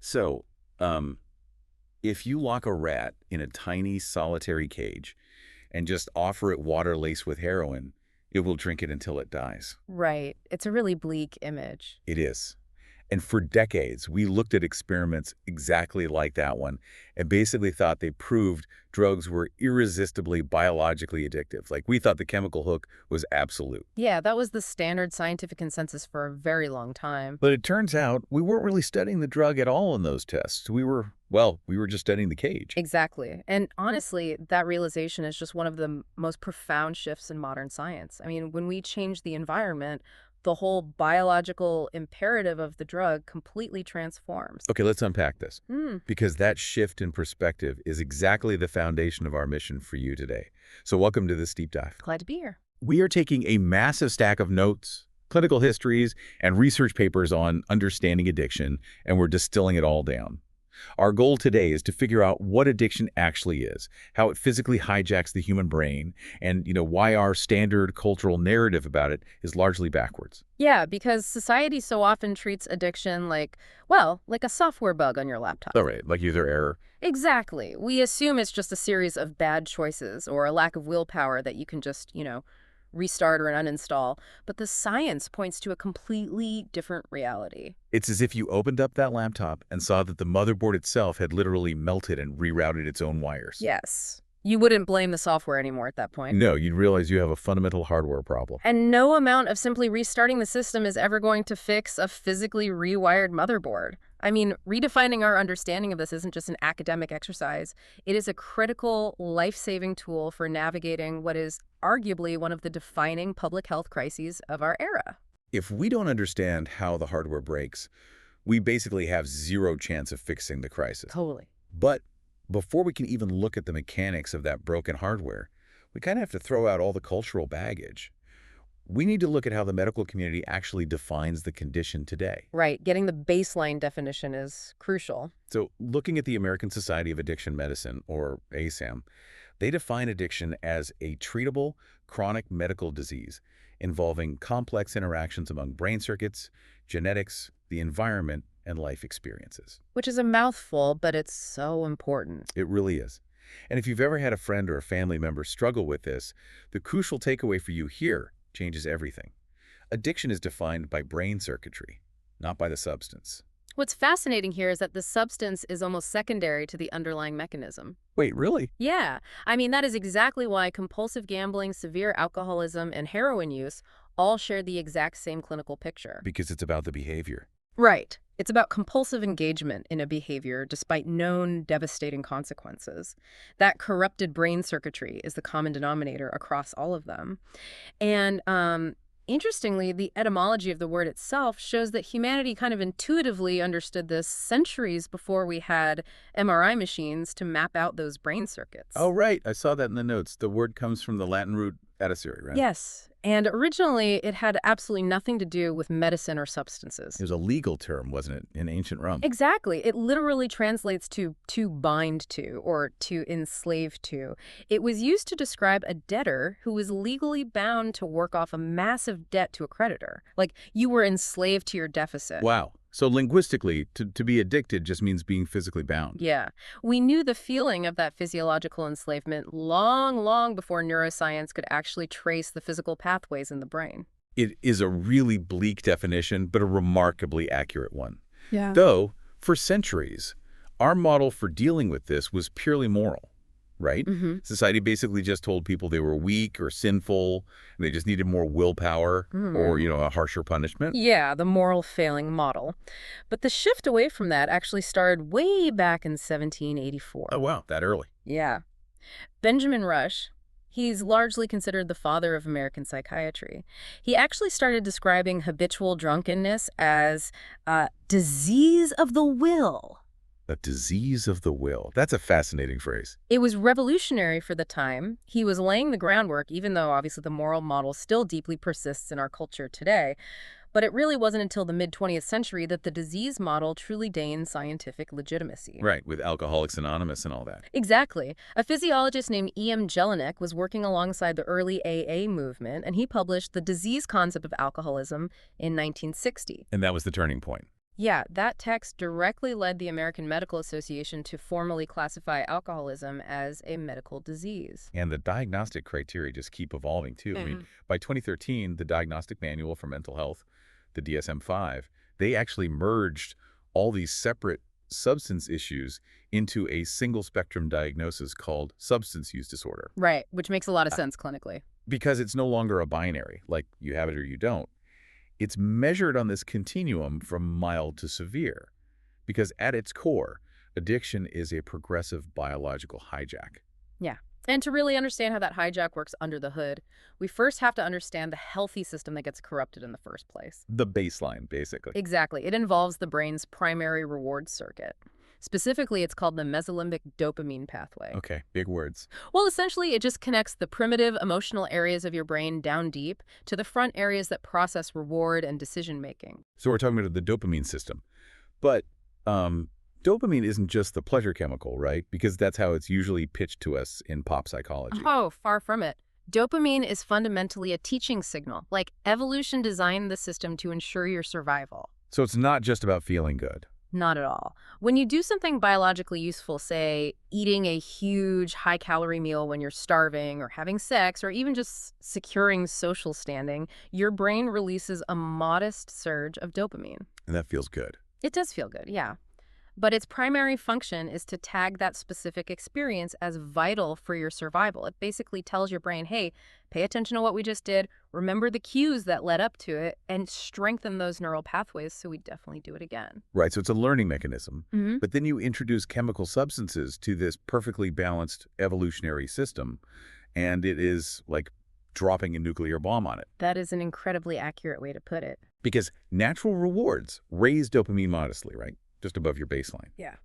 So, um, if you lock a rat in a tiny solitary cage and just offer it water laced with heroin, it will drink it until it dies. Right. It's a really bleak image. It is. And for decades, we looked at experiments exactly like that one and basically thought they proved drugs were irresistibly biologically addictive. Like, we thought the chemical hook was absolute. Yeah, that was the standard scientific consensus for a very long time. But it turns out we weren't really studying the drug at all in those tests. We were just studying the cage. Exactly. And honestly, that realization is just one of the most profound shifts in modern science. I mean, when we change the environment, the whole biological imperative of the drug completely transforms. Okay, let's unpack this. Hmm, Because that shift in perspective is exactly the foundation of our mission for you today. So welcome to this deep dive. glad to be here. We are taking a massive stack of notes, clinical histories, and research papers on understanding addiction, and we're distilling it all down. Our goal today is to figure out what addiction actually is, how it physically hijacks the human brain, and why our standard cultural narrative about it is largely backwards. Yeah, because society so often treats addiction like, well, like a software bug on your laptop. All right, like user error. Exactly. We assume it's just a series of bad choices or a lack of willpower that you can just, restart or uninstall. But the science points to a completely different reality. It's as if you opened up that laptop and saw that the motherboard itself had literally melted and rerouted its own wires. Yes. You wouldn't blame the software anymore at that point. No, you'd realize you have a fundamental hardware problem. And no amount of simply restarting the system is ever going to fix a physically rewired motherboard. I mean, redefining our understanding of this isn't just an academic exercise. It is a critical, life-saving tool for navigating what is arguably one of the defining public health crises of our era. If we don't understand how the hardware breaks, we basically have zero chance of fixing the crisis. Totally. But before we can even look at the mechanics of that broken hardware, we kind of have to throw out all the cultural baggage. We need to look at how the medical community actually defines the condition today. Right. Getting the baseline definition is crucial. So, looking at the American Society of Addiction Medicine, or ASAM, they define addiction as a treatable, chronic medical disease involving complex interactions among brain circuits, genetics, the environment, and life experiences. Which is a mouthful, but it's so important. It really is. And if you've ever had a friend or a family member struggle with this, the crucial takeaway for you here changes everything. Addiction is defined by brain circuitry, not by the substance. What's fascinating here is that the substance is almost secondary to the underlying mechanism. Wait, really? Yeah, I mean, that is exactly why compulsive gambling, severe alcoholism, and heroin use all share the exact same clinical picture. Because it's about the behavior. Right. It's about compulsive engagement in a behavior despite known devastating consequences. That corrupted brain circuitry is the common denominator across all of them. And interestingly, the etymology of the word itself shows that humanity kind of intuitively understood this centuries before we had MRI machines to map out those brain circuits. Oh, right. I saw that in the notes. The word comes from the Latin root adicere, right? Yes. And originally, it had absolutely nothing to do with medicine or substances. It was a legal term, wasn't it, in ancient Rome? Exactly. It literally translates to bind to or to enslave to. It was used to describe a debtor who was legally bound to work off a massive debt to a creditor. Like, you were enslaved to your deficit. Wow. So linguistically, to be addicted just means being physically bound. Yeah. We knew the feeling of that physiological enslavement long, long before neuroscience could actually trace the physical pathways in the brain. It is a really bleak definition, but a remarkably accurate one. Yeah. Though, for centuries, our model for dealing with this was purely moral, right? Mm-hmm. Society basically just told people they were weak or sinful, and they just needed more willpower or, a harsher punishment. Yeah, the moral failing model. But the shift away from that actually started way back in 1784. Oh, wow, that early. Yeah. Benjamin Rush, he's largely considered the father of American psychiatry. He actually started describing habitual drunkenness as a disease of the will. A disease of the will. That's a fascinating phrase. It was revolutionary for the time. He was laying the groundwork, even though obviously the moral model still deeply persists in our culture today. But it really wasn't until the mid-20th century that the disease model truly gained scientific legitimacy. Right, with Alcoholics Anonymous and all that. Exactly. A physiologist named E.M. Jelinek was working alongside the early AA movement, and he published The Disease Concept of Alcoholism in 1960. And that was the turning point. Yeah, that text directly led the American Medical Association to formally classify alcoholism as a medical disease. And the diagnostic criteria just keep evolving, too. I mean, by 2013, the Diagnostic Manual for Mental Health, the DSM-5, they actually merged all these separate substance issues into a single-spectrum diagnosis called substance use disorder. Right, which makes a lot of sense clinically. Because it's no longer a binary, like you have it or you don't. It's measured on this continuum from mild to severe. Because at its core, addiction is a progressive biological hijack. Yeah. And to really understand how that hijack works under the hood, we first have to understand the healthy system that gets corrupted in the first place. The baseline, basically. Exactly. It involves the brain's primary reward circuit. Specifically, it's called the mesolimbic dopamine pathway. Okay, big words. Well, essentially, it just connects the primitive emotional areas of your brain down deep to the front areas that process reward and decision-making. So we're talking about the dopamine system. But dopamine isn't just the pleasure chemical, right? Because that's how it's usually pitched to us in pop psychology. Oh, far from it. Dopamine is fundamentally a teaching signal, like evolution designed the system to ensure your survival. So it's not just about feeling good. Not at all. When you do something biologically useful, say eating a huge high-calorie meal when you're starving or having sex or even just securing social standing, your brain releases a modest surge of dopamine. And that feels good. It does feel good, yeah. But its primary function is to tag that specific experience as vital for your survival. It basically tells your brain, hey, pay attention to what we just did, remember the cues that led up to it, and strengthen those neural pathways so we definitely do it again. Right, so it's a learning mechanism. But then you introduce chemical substances to this perfectly balanced evolutionary system, and it is like dropping a nuclear bomb on it. That is an incredibly accurate way to put it. Because natural rewards raise dopamine modestly, right? Just above your baseline. Yeah.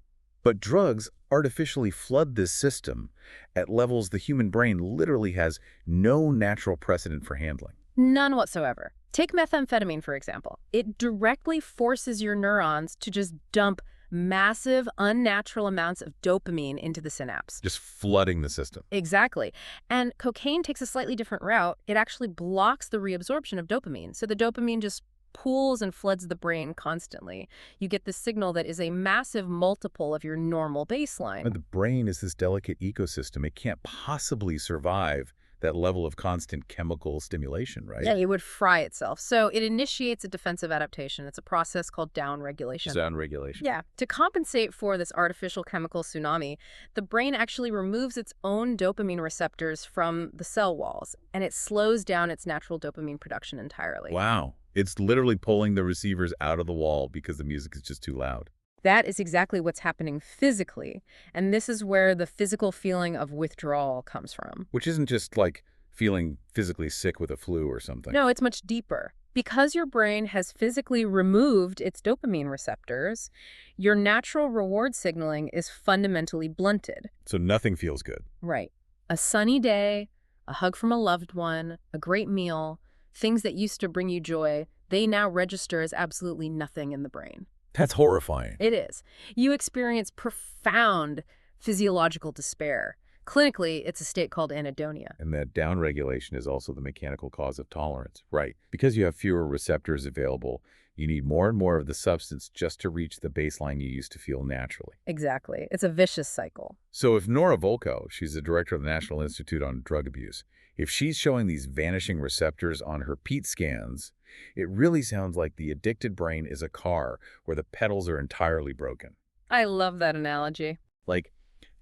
But drugs artificially flood this system at levels the human brain literally has no natural precedent for handling. None whatsoever. Take methamphetamine, for example. It directly forces your neurons to just dump massive, unnatural amounts of dopamine into the synapse. Just flooding the system. Exactly. And cocaine takes a slightly different route. It actually blocks the reabsorption of dopamine. So the dopamine just pools and floods the brain constantly. You get this signal that is a massive multiple of your normal baseline. And the brain is this delicate ecosystem. It can't possibly survive that level of constant chemical stimulation, right? Yeah, it would fry itself. So it initiates a defensive adaptation. It's a process called downregulation. Downregulation. Yeah. To compensate for this artificial chemical tsunami, the brain actually removes its own dopamine receptors from the cell walls, and it slows down its natural dopamine production entirely. Wow. It's literally pulling the receivers out of the wall because the music is just too loud. That is exactly what's happening physically, and this is where the physical feeling of withdrawal comes from. Which isn't just like feeling physically sick with a flu or something. No, it's much deeper. Because your brain has physically removed its dopamine receptors, your natural reward signaling is fundamentally blunted. So nothing feels good. Right. A sunny day, a hug from a loved one, a great meal, things that used to bring you joy, they now register as absolutely nothing in the brain. That's horrifying. It is. You experience profound physiological despair. Clinically, it's a state called anhedonia. And that downregulation is also the mechanical cause of tolerance. Right. Because you have fewer receptors available, you need more and more of the substance just to reach the baseline you used to feel naturally. Exactly. It's a vicious cycle. So if Nora Volkow, she's the director of the National Institute on Drug Abuse, if she's showing these vanishing receptors on her PET scans, it really sounds like the addicted brain is a car where the pedals are entirely broken. I love that analogy. Like,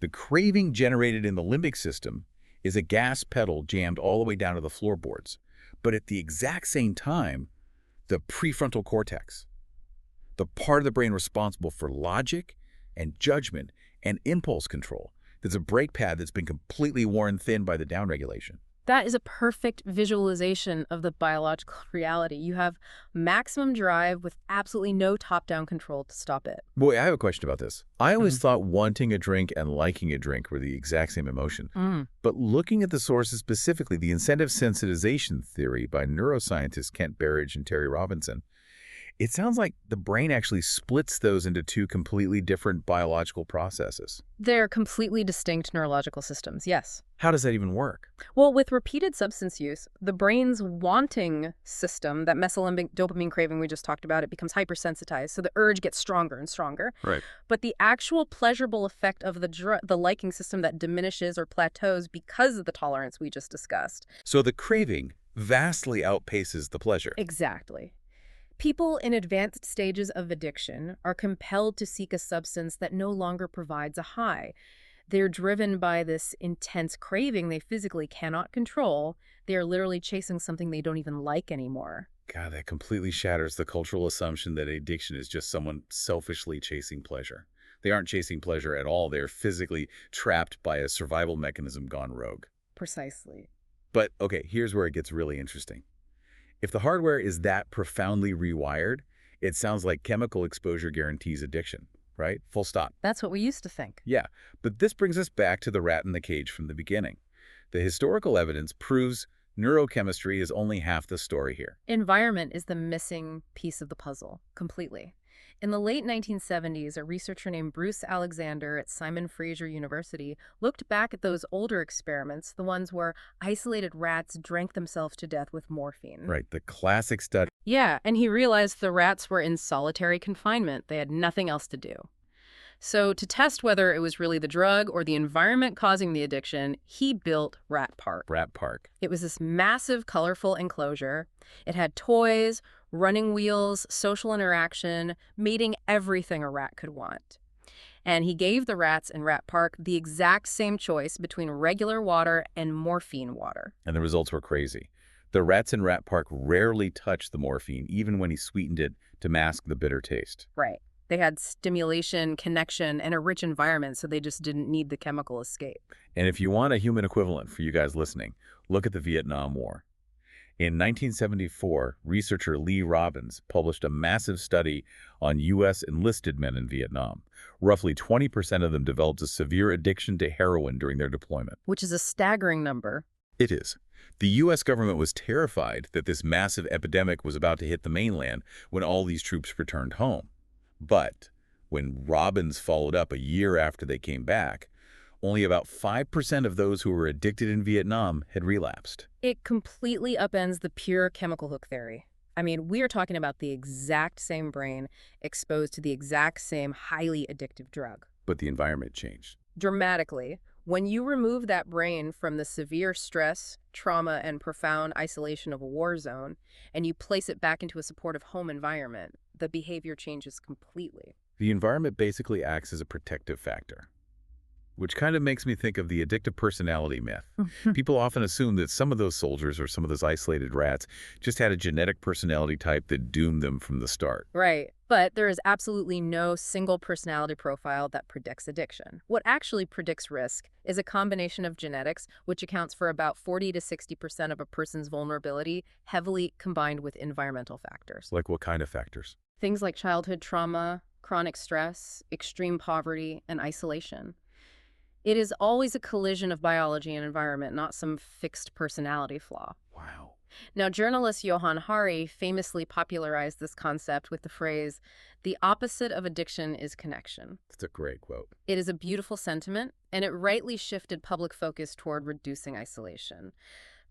the craving generated in the limbic system is a gas pedal jammed all the way down to the floorboards. But at the exact same time, the prefrontal cortex, the part of the brain responsible for logic and judgment and impulse control, there's a brake pad that's been completely worn thin by the downregulation. That is a perfect visualization of the biological reality. You have maximum drive with absolutely no top-down control to stop it. Boy, I have a question about this. I always thought wanting a drink and liking a drink were the exact same emotion. But looking at the sources specifically, the incentive sensitization theory by neuroscientists Kent Berridge and Terry Robinson, It sounds like the brain actually splits those into two completely different biological processes. They're completely distinct neurological systems, yes. How does that even work? Well, with repeated substance use, the brain's wanting system, that mesolimbic dopamine craving we just talked about, it becomes hypersensitized, so the urge gets stronger and stronger. Right. But the actual pleasurable effect of the liking system that diminishes or plateaus because of the tolerance we just discussed. So the craving vastly outpaces the pleasure. Exactly. People in advanced stages of addiction are compelled to seek a substance that no longer provides a high. They're driven by this intense craving they physically cannot control. They are literally chasing something they don't even like anymore. God, that completely shatters the cultural assumption that addiction is just someone selfishly chasing pleasure. They aren't chasing pleasure at all. They're physically trapped by a survival mechanism gone rogue. Precisely. But, okay, here's where it gets really interesting. If the hardware is that profoundly rewired, it sounds like chemical exposure guarantees addiction, right? Full stop. That's what we used to think. Yeah, but this brings us back to the rat in the cage from the beginning. The historical evidence proves neurochemistry is only half the story here. Environment is the missing piece of the puzzle, completely. In the late 1970s, a researcher named Bruce Alexander at Simon Fraser University looked back at those older experiments, the ones where isolated rats drank themselves to death with morphine. Right, the classic study. Yeah, and he realized the rats were in solitary confinement. They had nothing else to do. So to test whether it was really the drug or the environment causing the addiction, he built Rat Park. Rat Park. It was this massive, colorful enclosure. It had toys, running wheels, social interaction, mating, everything a rat could want. And he gave the rats in Rat Park the exact same choice between regular water and morphine water. And the results were crazy. The rats in Rat Park rarely touched the morphine, even when he sweetened it to mask the bitter taste. Right. They had stimulation, connection, and a rich environment, so they just didn't need the chemical escape. And if you want a human equivalent for you guys listening, look at the Vietnam War. In 1974, researcher Lee Robbins published a massive study on U.S. enlisted men in Vietnam. Roughly 20% of them developed a severe addiction to heroin during their deployment. Which is a staggering number. It is. The U.S. government was terrified that this massive epidemic was about to hit the mainland when all these troops returned home. But when Robbins followed up a year after they came back, only about 5% of those who were addicted in Vietnam had relapsed. It completely upends the pure chemical hook theory. I mean, we are talking about the exact same brain exposed to the exact same highly addictive drug. But the environment changed. Dramatically, when you remove that brain from the severe stress, trauma, and profound isolation of a war zone, and you place it back into a supportive home environment, the behavior changes completely. The environment basically acts as a protective factor, which kind of makes me think of the addictive personality myth. People often assume that some of those soldiers or some of those isolated rats just had a genetic personality type that doomed them from the start. Right. But there is absolutely no single personality profile that predicts addiction. What actually predicts risk is a combination of genetics, which accounts for about 40 to 60% of a person's vulnerability, heavily combined with environmental factors. Like what kind of factors? Things like childhood trauma, chronic stress, extreme poverty, and isolation. It is always a collision of biology and environment, not some fixed personality flaw. Wow. Now, journalist Johan Hari famously popularized this concept with the phrase, "The opposite of addiction is connection." That's a great quote. It is a beautiful sentiment, and it rightly shifted public focus toward reducing isolation.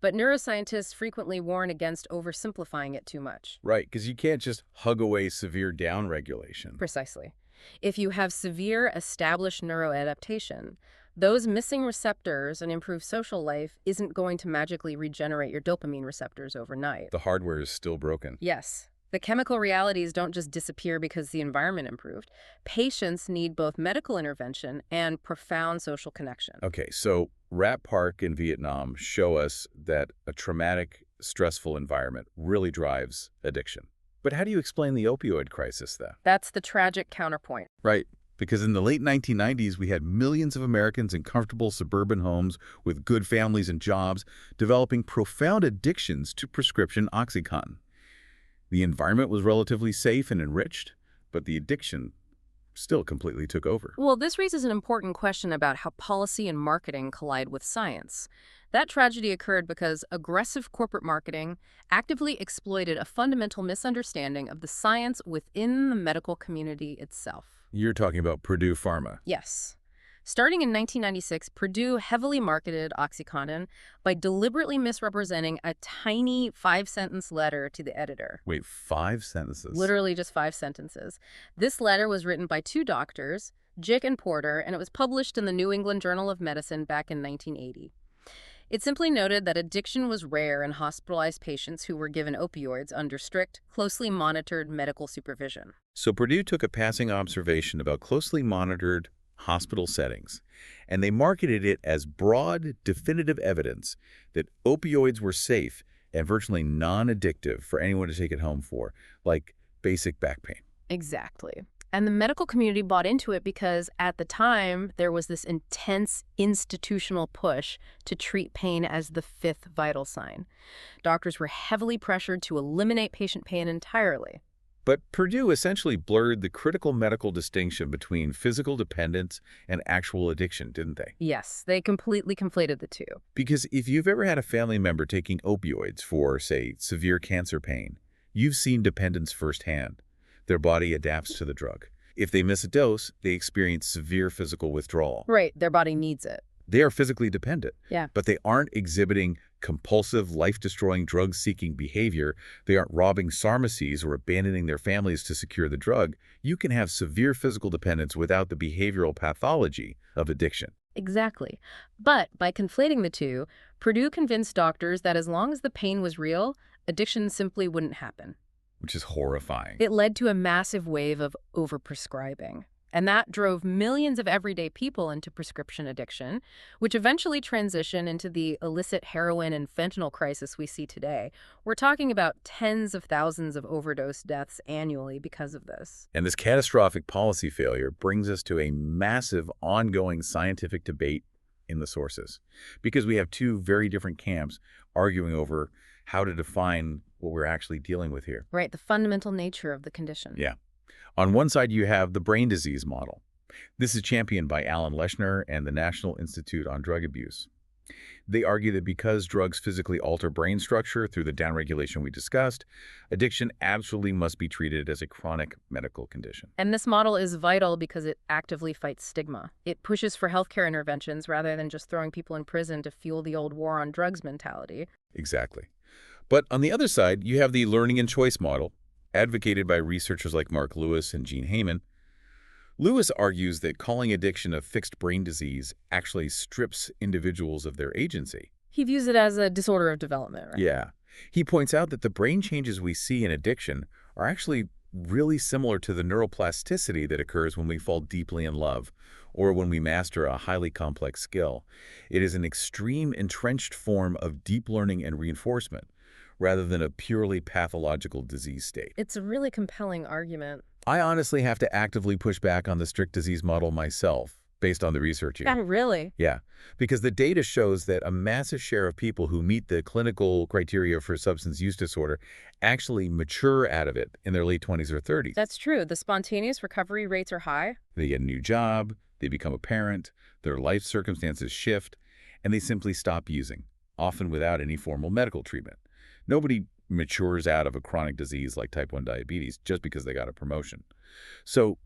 But neuroscientists frequently warn against oversimplifying it too much. Right, because you can't just hug away severe downregulation. Precisely. If you have severe established neuroadaptation, those missing receptors and improved social life isn't going to magically regenerate your dopamine receptors overnight. The hardware is still broken. Yes. The chemical realities don't just disappear because the environment improved. Patients need both medical intervention and profound social connection. Okay, so Rat Park in Vietnam show us that a traumatic, stressful environment really drives addiction. But how do you explain the opioid crisis, though? That's the tragic counterpoint. Right, because in the late 1990s, we had millions of Americans in comfortable suburban homes with good families and jobs developing profound addictions to prescription OxyContin. The environment was relatively safe and enriched, but the addiction still completely took over. Well, this raises an important question about how policy and marketing collide with science. That tragedy occurred because aggressive corporate marketing actively exploited a fundamental misunderstanding of the science within the medical community itself. You're talking about Purdue Pharma. Yes. Starting in 1996, Purdue heavily marketed OxyContin by deliberately misrepresenting a tiny 5-sentence letter to the editor. Wait, 5 sentences? Literally just 5 sentences. This letter was written by 2 doctors, Jick and Porter, and it was published in the New England Journal of Medicine back in 1980. It simply noted that addiction was rare in hospitalized patients who were given opioids under strict, closely monitored medical supervision. So Purdue took a passing observation about closely monitored hospital settings, and they marketed it as broad, definitive evidence that opioids were safe and virtually non-addictive for anyone to take it home for, like basic back pain. Exactly. And the medical community bought into it because, at the time, there was this intense institutional push to treat pain as the 5th vital sign. Doctors were heavily pressured to eliminate patient pain entirely. But Purdue essentially blurred the critical medical distinction between physical dependence and actual addiction, didn't they? Yes, they completely conflated the two. Because if you've ever had a family member taking opioids for, say, severe cancer pain, you've seen dependence firsthand. Their body adapts to the drug. If they miss a dose, they experience severe physical withdrawal. Right, their body needs it. They are physically dependent, Yeah. but they aren't exhibiting compulsive, life-destroying, drug-seeking behavior. They aren't robbing pharmacies or abandoning their families to secure the drug. You can have severe physical dependence without the behavioral pathology of addiction. Exactly. But by conflating the two, Purdue convinced doctors that as long as the pain was real, addiction simply wouldn't happen. Which is horrifying. It led to a massive wave of overprescribing. And that drove millions of everyday people into prescription addiction, which eventually transitioned into the illicit heroin and fentanyl crisis we see today. We're talking about tens of thousands of overdose deaths annually because of this. And this catastrophic policy failure brings us to a massive ongoing scientific debate in the sources, because we have 2 very different camps arguing over how to define what we're actually dealing with here. Right, the fundamental nature of the condition. Yeah. On one side, you have the brain disease model. This is championed by Alan Leshner and the National Institute on Drug Abuse. They argue that because drugs physically alter brain structure through the downregulation we discussed, addiction absolutely must be treated as a chronic medical condition. And this model is vital because it actively fights stigma. It pushes for healthcare interventions rather than just throwing people in prison to fuel the old war on drugs mentality. Exactly. But on the other side, you have the learning and choice model, advocated by researchers like Mark Lewis and Gene Heyman. Lewis argues that calling addiction a fixed brain disease actually strips individuals of their agency. He views it as a disorder of development, right? Yeah. He points out that the brain changes we see in addiction are actually really similar to the neuroplasticity that occurs when we fall deeply in love or when we master a highly complex skill. It is an extreme entrenched form of deep learning and reinforcement, rather than a purely pathological disease state. It's a really compelling argument. I honestly have to actively push back on the strict disease model myself, based on the research here. Yeah, really? Yeah, because the data shows that a massive share of people who meet the clinical criteria for substance use disorder actually mature out of it in their late 20s or 30s. That's true. The spontaneous recovery rates are high. They get a new job, they become a parent, their life circumstances shift, and they simply stop using, often without any formal medical treatment. Nobody matures out of a chronic disease like type 1 diabetes just because they got a promotion. So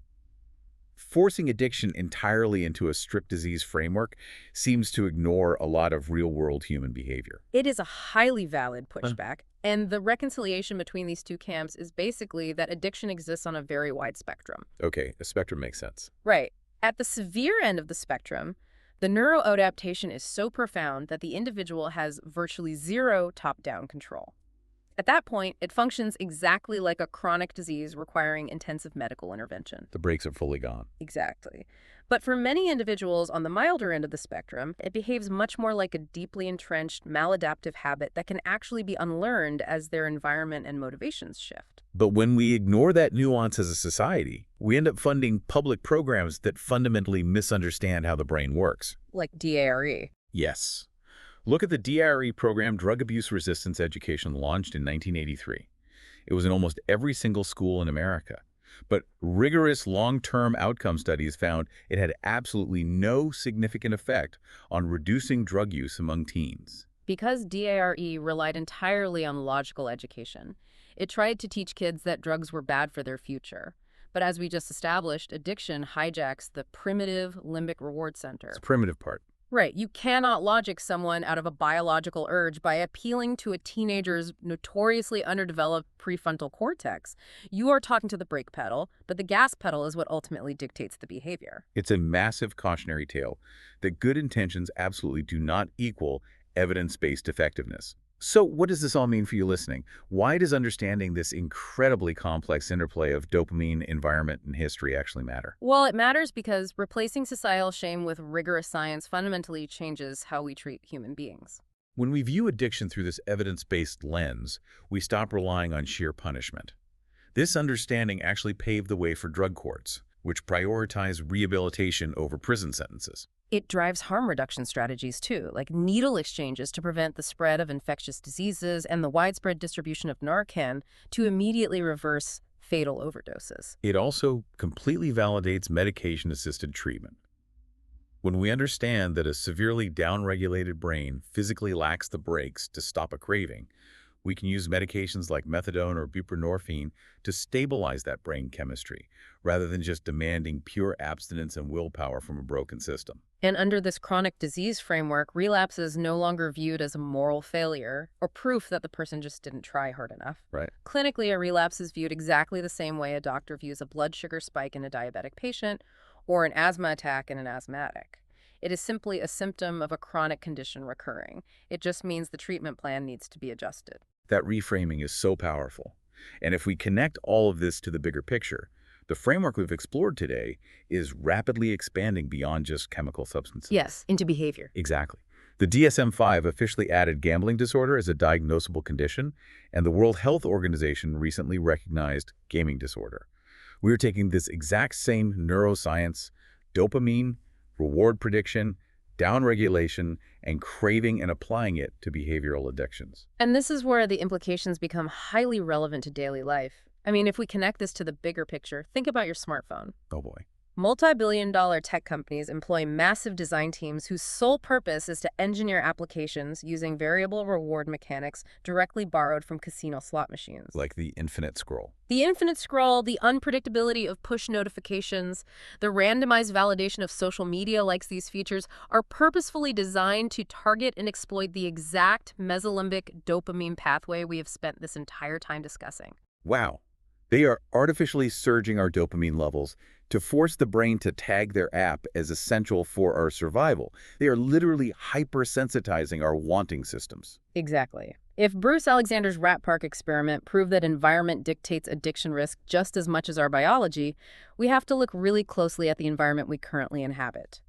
forcing addiction entirely into a strict disease framework seems to ignore a lot of real-world human behavior. It is a highly valid pushback, and the reconciliation between these 2 camps is basically that addiction exists on a very wide spectrum. Okay, a spectrum makes sense. Right. At the severe end of the spectrum, the neuroadaptation is so profound that the individual has virtually zero top-down control. At that point, it functions exactly like a chronic disease requiring intensive medical intervention. The brakes are fully gone. Exactly. But for many individuals on the milder end of the spectrum, it behaves much more like a deeply entrenched maladaptive habit that can actually be unlearned as their environment and motivations shift. But when we ignore that nuance as a society, we end up funding public programs that fundamentally misunderstand how the brain works. Like DARE. Yes. Look at the DRE program Drug Abuse Resistance Education launched in 1983. It was in almost every single school in America. But rigorous long-term outcome studies found it had absolutely no significant effect on reducing drug use among teens. Because DARE relied entirely on logical education, it tried to teach kids that drugs were bad for their future. But as we just established, addiction hijacks the primitive limbic reward It's center. the primitive part. Right, you cannot logic someone out of a biological urge by appealing to a teenager's notoriously underdeveloped prefrontal cortex. You are talking to the brake pedal, but the gas pedal is what ultimately dictates the behavior. It's a massive cautionary tale that good intentions absolutely do not equal evidence-based effectiveness. So what does this all mean for you listening? Why does understanding this incredibly complex interplay of dopamine, environment, and history actually matter? Well, it matters because replacing societal shame with rigorous science fundamentally changes how we treat human beings. When we view addiction through this evidence-based lens, we stop relying on sheer punishment. This understanding actually paved the way for drug courts, which prioritize rehabilitation over prison sentences. It drives harm reduction strategies too, like needle exchanges to prevent the spread of infectious diseases and the widespread distribution of Narcan to immediately reverse fatal overdoses. It also completely validates medication-assisted treatment. When we understand that a severely downregulated brain physically lacks the brakes to stop a craving, we can use medications like methadone or buprenorphine to stabilize that brain chemistry, rather than just demanding pure abstinence and willpower from a broken system. And under this chronic disease framework, relapse is no longer viewed as a moral failure or proof that the person just didn't try hard enough. Right. Clinically, a relapse is viewed exactly the same way a doctor views a blood sugar spike in a diabetic patient or an asthma attack in an asthmatic. It is simply a symptom of a chronic condition recurring. It just means the treatment plan needs to be adjusted. That reframing is so powerful. And if we connect all of this to the bigger picture, the framework we've explored today is rapidly expanding beyond just chemical substances. Yes, into behavior. Exactly. The DSM-5 officially added gambling disorder as a diagnosable condition, and the World Health Organization recently recognized gaming disorder. We're taking this exact same neuroscience, dopamine, reward prediction, downregulation, and craving and applying it to behavioral addictions. And this is where the implications become highly relevant to daily life. I mean, if we connect this to the bigger picture, think about your smartphone. Oh boy. Multi-billion-dollar tech companies employ massive design teams whose sole purpose is to engineer applications using variable reward mechanics directly borrowed from casino slot machines. Like the infinite scroll. The infinite scroll, the unpredictability of push notifications, the randomized validation of social media likes these features are purposefully designed to target and exploit the exact mesolimbic dopamine pathway we have spent this entire time discussing. Wow. They are artificially surging our dopamine levels to force the brain to tag their app as essential for our survival. They are literally hypersensitizing our wanting systems. Exactly. If Bruce Alexander's rat park experiment proved that environment dictates addiction risk just as much as our biology, we have to look really closely at the environment we currently inhabit.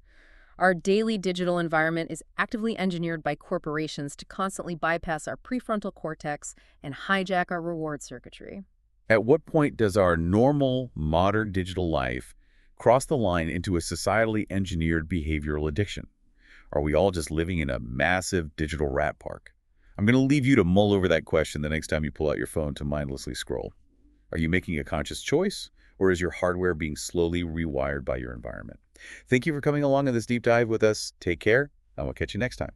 Our daily digital environment is actively engineered by corporations to constantly bypass our prefrontal cortex and hijack our reward circuitry. At what point does our normal, modern digital life cross the line into a societally engineered behavioral addiction? Are we all just living in a massive digital rat park? I'm going to leave you to mull over that question the next time you pull out your phone to mindlessly scroll. Are you making a conscious choice, or is your hardware being slowly rewired by your environment? Thank you for coming along on this deep dive with us. Take care, and we'll catch you next time.